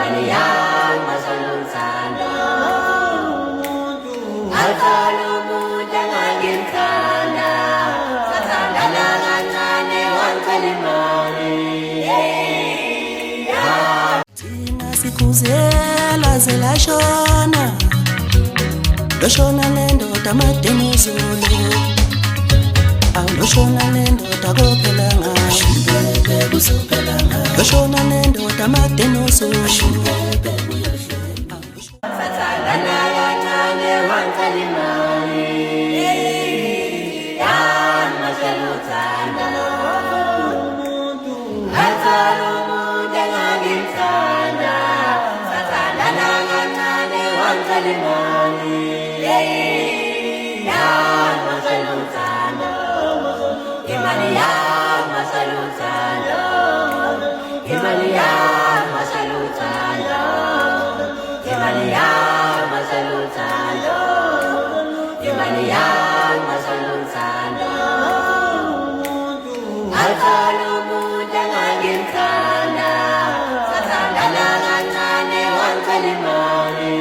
imali yang masalungsana Alkalumu jangan ginkana Satandana ngane wan kalimani Tina sikuzela zelashona Loshona nendoda madenizulu Loshona nendoda kopelanga Loshona nendoda madenizulu Satandana ngane wan kalimani Yang masalungsana Alkalumu jangan ginkana Satandana ngane wan kalimani Yang masalungsana Imali yang masalungsana Imali yang masalungsana Imali yang masalungsana Imali yang masalungsana Alkalumu jangan ginkana Satandana ngane wan kalimani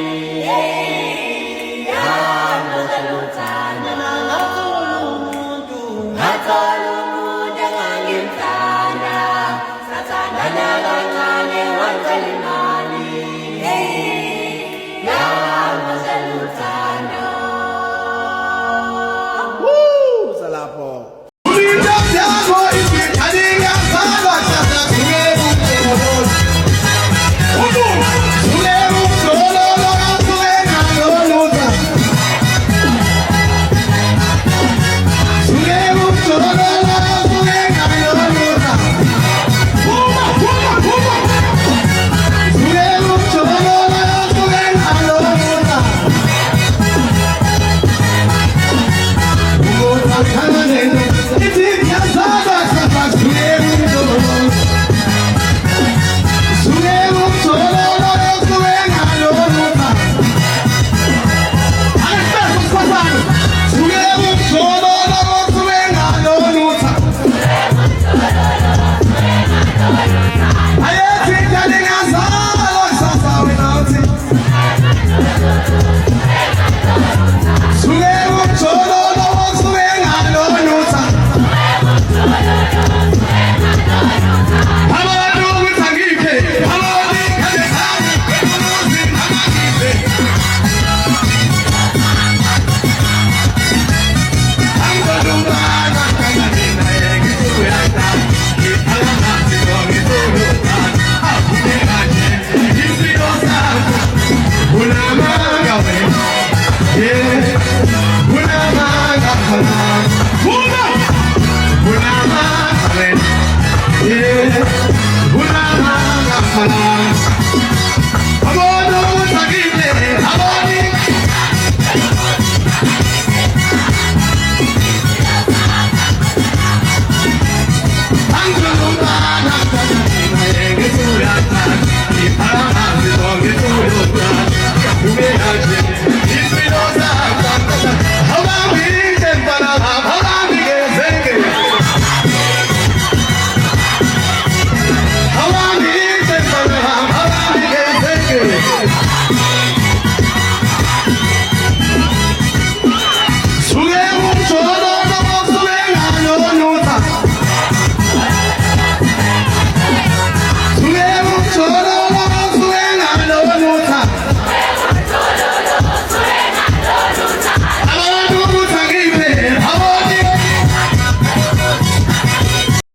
Yang masalungsana Alkalumu jangan ginkana Satandana ngane wan kalimani